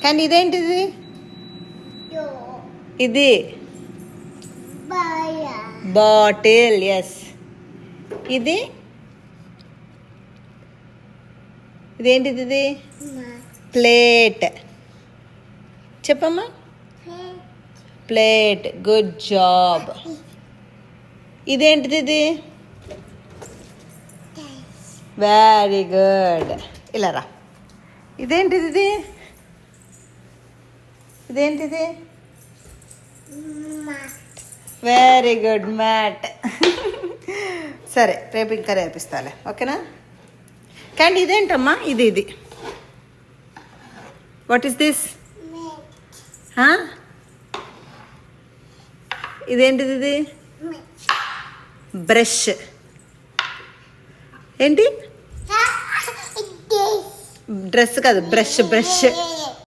కానీ ఇదేంటిది? ఇది బాటిల్. ఎస్. ఇది ఇదేంటిది? ఇది ప్లేట్. చెప్పమ్మా. ప్లేట్. Good job. ఇదేంటిది? ఇది వెరీ గుడ్. ఇలా రా. ఇదేంటిది? ఇది ఇదేంటిది? Very good, mat. సరే, రేపు ఇంకా రేపిస్తాలే, ఓకేనా? కానీ ఇదేంటమ్మా? ఇది వాట్ ఈస్ దిస్? ఇదేంటిది? ఇది బ్రష్. ఏంటి? డ్రెస్ కాదు, బ్రష్.